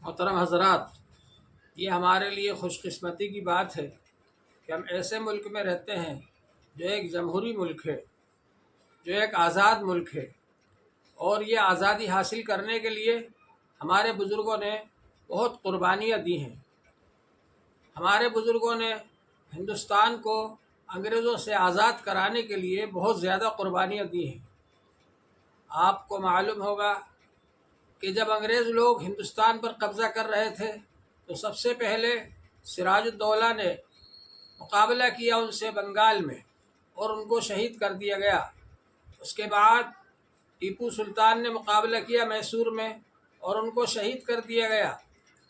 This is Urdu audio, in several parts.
محترم حضرات، یہ ہمارے لیے خوش قسمتی کی بات ہے کہ ہم ایسے ملک میں رہتے ہیں جو ایک جمہوری ملک ہے، جو ایک آزاد ملک ہے، اور یہ آزادی حاصل کرنے کے لیے ہمارے بزرگوں نے بہت قربانیاں دی ہیں۔ ہمارے بزرگوں نے ہندوستان کو انگریزوں سے آزاد کرانے کے لیے بہت زیادہ قربانیاں دی ہیں۔ آپ کو معلوم ہوگا کہ جب انگریز لوگ ہندوستان پر قبضہ کر رہے تھے تو سب سے پہلے سراج الدولہ نے مقابلہ کیا ان سے بنگال میں، اور ان کو شہید کر دیا گیا۔ اس کے بعد ٹیپو سلطان نے مقابلہ کیا میسور میں، اور ان کو شہید کر دیا گیا۔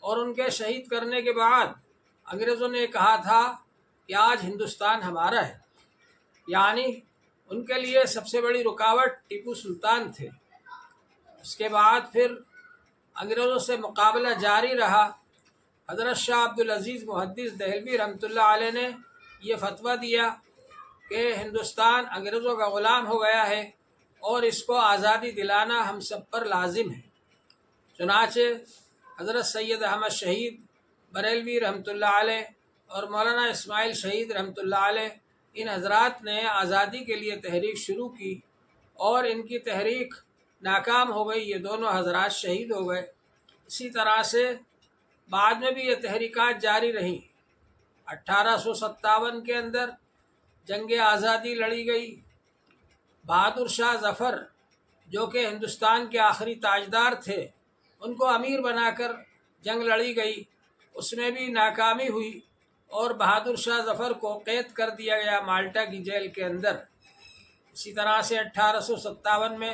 اور ان کے شہید کرنے کے بعد انگریزوں نے کہا تھا کہ آج ہندوستان ہمارا ہے، یعنی ان کے لیے سب سے بڑی رکاوٹ ٹیپو سلطان تھے۔ اس کے بعد پھر انگریزوں سے مقابلہ جاری رہا۔ حضرت شاہ عبدالعزیز محدث دہلوی رحمۃ اللہ علیہ نے یہ فتویٰ دیا کہ ہندوستان انگریزوں کا غلام ہو گیا ہے اور اس کو آزادی دلانا ہم سب پر لازم ہے۔ چنانچہ حضرت سید احمد شہید بریلوی رحمۃ اللہ علیہ اور مولانا اسماعیل شہید رحمۃ اللہ علیہ، ان حضرات نے آزادی کے لیے تحریک شروع کی، اور ان کی تحریک ناکام ہو گئی، یہ دونوں حضرات شہید ہو گئے۔ اسی طرح سے بعد میں بھی یہ تحریکات جاری رہیں۔ 1857 کے اندر جنگ آزادی لڑی گئی۔ بہادر شاہ ظفر جو کہ ہندوستان کے آخری تاجدار تھے، ان کو امیر بنا کر جنگ لڑی گئی، اس میں بھی ناکامی ہوئی، اور بہادر شاہ ظفر کو قید کر دیا گیا مالٹا کی جیل کے اندر۔ اسی طرح سے 1857 میں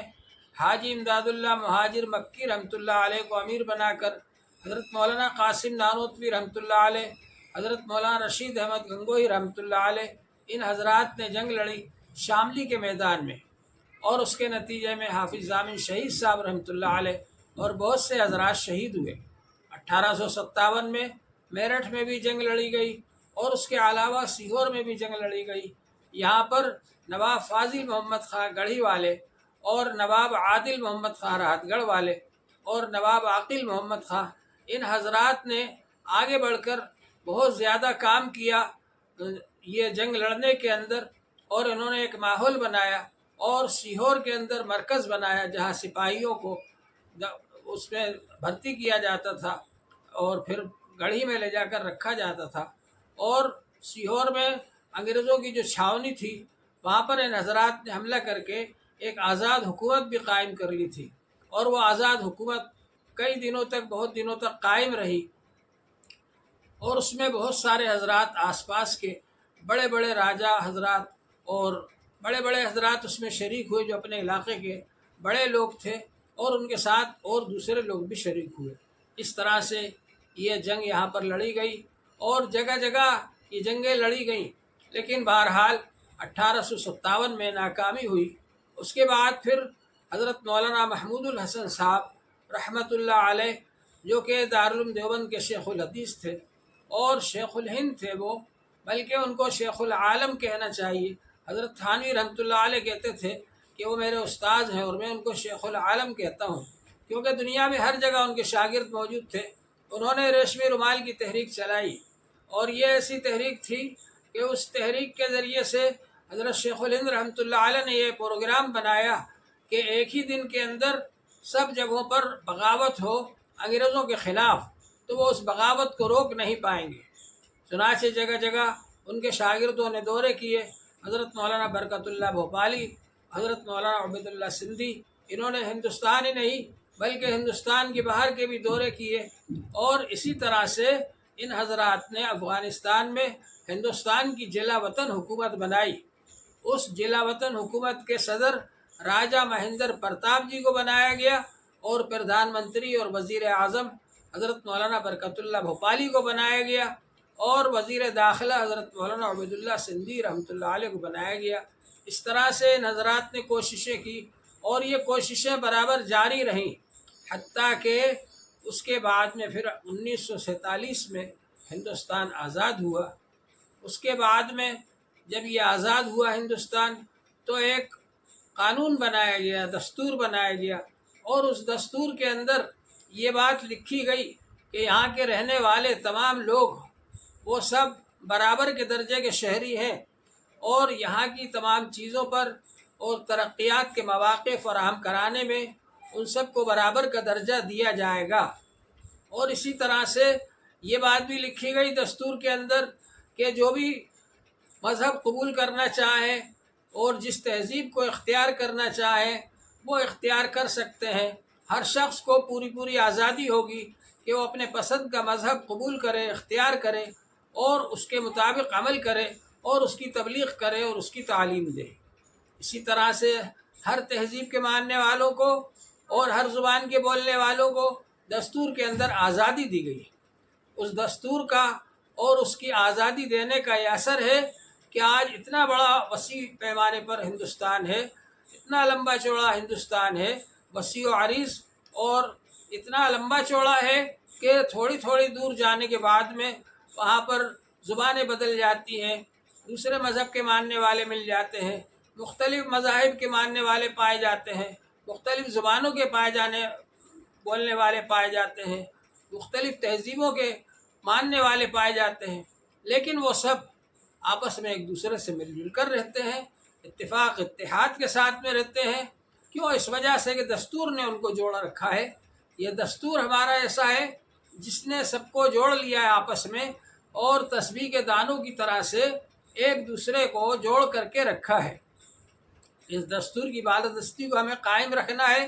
حاجی امداد اللہ مہاجر مکی رحمۃ اللہ علیہ کو امیر بنا کر حضرت مولانا قاسم نانوتوی رحمۃ اللہ علیہ، حضرت مولانا رشید احمد گنگوہی رحمۃ اللہ علیہ، ان حضرات نے جنگ لڑی شاملی کے میدان میں، اور اس کے نتیجے میں حافظ ضامن شہید صاحب رحمۃ اللہ علیہ اور بہت سے حضرات شہید ہوئے۔ 1857 میں میرٹھ میں بھی جنگ لڑی گئی، اور اس کے علاوہ سیہور میں بھی جنگ لڑی گئی۔ یہاں پر نواب فاضل محمد خاں گڑھی والے، اور نواب عادل محمد خاں راحت گڑھ والے، اور نواب عاقل محمد خاں، ان حضرات نے آگے بڑھ کر بہت زیادہ کام کیا یہ جنگ لڑنے کے اندر، اور انہوں نے ایک ماحول بنایا، اور سیہور کے اندر مرکز بنایا جہاں سپاہیوں کو اس میں بھرتی کیا جاتا تھا، اور پھر گڑھی میں لے جا کر رکھا جاتا تھا۔ اور سیہور میں انگریزوں کی جو چھاونی تھی، وہاں پر ان حضرات نے حملہ کر کے ایک آزاد حکومت بھی قائم کر لی تھی، اور وہ آزاد حکومت کئی دنوں تک، بہت دنوں تک قائم رہی، اور اس میں بہت سارے حضرات آس پاس کے بڑے بڑے راجہ حضرات اور بڑے بڑے حضرات اس میں شریک ہوئے، جو اپنے علاقے کے بڑے لوگ تھے، اور ان کے ساتھ اور دوسرے لوگ بھی شریک ہوئے۔ اس طرح سے یہ جنگ یہاں پر لڑی گئی، اور جگہ جگہ یہ جنگیں لڑی گئیں، لیکن بہرحال 1857 میں ناکامی ہوئی۔ اس کے بعد پھر حضرت مولانا محمود الحسن صاحب رحمۃ اللہ علیہ، جو کہ دارالعلوم دیوبند کے شیخ الحدیث تھے اور شیخ الہند تھے وہ، بلکہ ان کو شیخ العالم کہنا چاہیے۔ حضرت تھانوی رحمۃ اللہ علیہ کہتے تھے کہ وہ میرے استاذ ہیں، اور میں ان کو شیخ العالم کہتا ہوں، کیونکہ دنیا میں ہر جگہ ان کے شاگرد موجود تھے۔ انہوں نے ریشمی رومال کی تحریک چلائی، اور یہ ایسی تحریک تھی کہ اس تحریک کے ذریعے سے حضرت شیخ الہند رحمۃ اللہ علیہ نے یہ پروگرام بنایا کہ ایک ہی دن کے اندر سب جگہوں پر بغاوت ہو انگریزوں کے خلاف، تو وہ اس بغاوت کو روک نہیں پائیں گے۔ چنانچہ جگہ جگہ ان کے شاگردوں نے دورے کیے۔ حضرت مولانا برکت اللہ بھوپالی، حضرت مولانا عبید اللہ سندھی، انہوں نے ہندوستان ہی نہیں بلکہ ہندوستان کے باہر کے بھی دورے کیے، اور اسی طرح سے ان حضرات نے افغانستان میں ہندوستان کی جلا وطن حکومت بنائی۔ اس جلا وطن حکومت کے صدر راجہ مہندر پرتاپ جی کو بنایا گیا، اور پردھان منتری اور وزیر اعظم حضرت مولانا برکت اللہ بھوپالی کو بنایا گیا، اور وزیر داخلہ حضرت مولانا عبید اللہ سندھی رحمۃ اللہ علیہ کو بنایا گیا۔ اس طرح سے ان حضرات نے کوششیں کی، اور یہ کوششیں برابر جاری رہیں، حتیٰ کہ اس کے بعد میں پھر 1947 میں ہندوستان آزاد ہوا۔ اس کے بعد میں جب یہ آزاد ہوا ہندوستان، تو ایک قانون بنایا گیا، دستور بنایا گیا، اور اس دستور کے اندر یہ بات لکھی گئی کہ یہاں کے رہنے والے تمام لوگ وہ سب برابر کے درجے کے شہری ہیں، اور یہاں کی تمام چیزوں پر اور ترقیات کے مواقع فراہم کرانے میں ان سب کو برابر کا درجہ دیا جائے گا۔ اور اسی طرح سے یہ بات بھی لکھی گئی دستور کے اندر کہ جو بھی مذہب قبول کرنا چاہے اور جس تہذیب کو اختیار کرنا چاہے وہ اختیار کر سکتے ہیں۔ ہر شخص کو پوری آزادی ہوگی کہ وہ اپنے پسند کا مذہب قبول کرے، اختیار کرے اور اس کے مطابق عمل کرے اور اس کی تبلیغ کرے اور اس کی تعلیم دے۔ اسی طرح سے ہر تہذیب کے ماننے والوں کو اور ہر زبان کے بولنے والوں کو دستور کے اندر آزادی دی گئی۔ اس دستور کا اور اس کی آزادی دینے کا یہ اثر ہے کہ آج اتنا بڑا وسیع پیمانے پر ہندوستان ہے، اتنا لمبا چوڑا ہندوستان ہے، وسیع و عریض، اور اتنا لمبا چوڑا ہے کہ تھوڑی دور جانے کے بعد میں وہاں پر زبانیں بدل جاتی ہیں، دوسرے مذہب کے ماننے والے مل جاتے ہیں، مختلف مذاہب کے ماننے والے پائے جاتے ہیں، مختلف زبانوں کے بولنے والے پائے جاتے ہیں، مختلف تہذیبوں کے ماننے والے پائے جاتے ہیں، لیکن وہ سب آپس میں ایک دوسرے سے مل جل کر رہتے ہیں، اتفاق اتحاد کے ساتھ میں رہتے ہیں۔ کیوں؟ اس وجہ سے کہ دستور نے ان کو جوڑا رکھا ہے۔ یہ دستور ہمارا ایسا ہے جس نے سب کو جوڑ لیا ہے آپس میں، اور تسبیح کے دانوں کی طرح سے ایک دوسرے کو جوڑ کر کے رکھا ہے۔ اس دستور کی بالادستی کو ہمیں قائم رکھنا ہے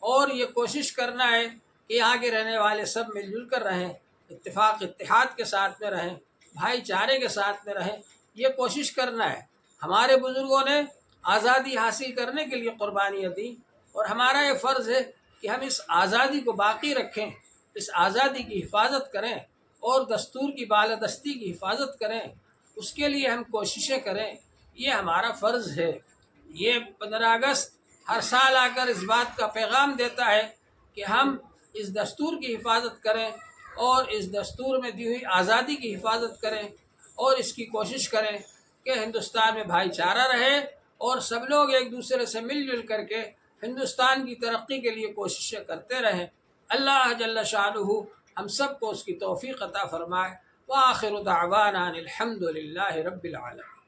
اور یہ کوشش کرنا ہے کہ یہاں کے رہنے والے سب مل جل کر رہیں، اتفاق اتحاد کے ساتھ میں رہیں، بھائی چارے کے ساتھ میں رہیں۔ یہ کوشش کرنا ہے۔ ہمارے بزرگوں نے آزادی حاصل کرنے کے لیے قربانیاں دیں، اور ہمارا یہ فرض ہے کہ ہم اس آزادی کو باقی رکھیں، اس آزادی کی حفاظت کریں اور دستور کی بالادستی کی حفاظت کریں، اس کے لیے ہم کوششیں کریں۔ یہ ہمارا فرض ہے۔ یہ 15 اگست ہر سال آ کر اس بات کا پیغام دیتا ہے کہ ہم اس دستور کی حفاظت کریں اور اس دستور میں دی ہوئی آزادی کی حفاظت کریں، اور اس کی کوشش کریں کہ ہندوستان میں بھائی چارہ رہے اور سب لوگ ایک دوسرے سے مل جل کر کے ہندوستان کی ترقی کے لیے کوششیں کرتے رہیں۔ اللہ جل شانہ ہم سب کو اس کی توفیق عطا فرمائے۔ وآخر دعوانا الحمد للہ رب العالمین۔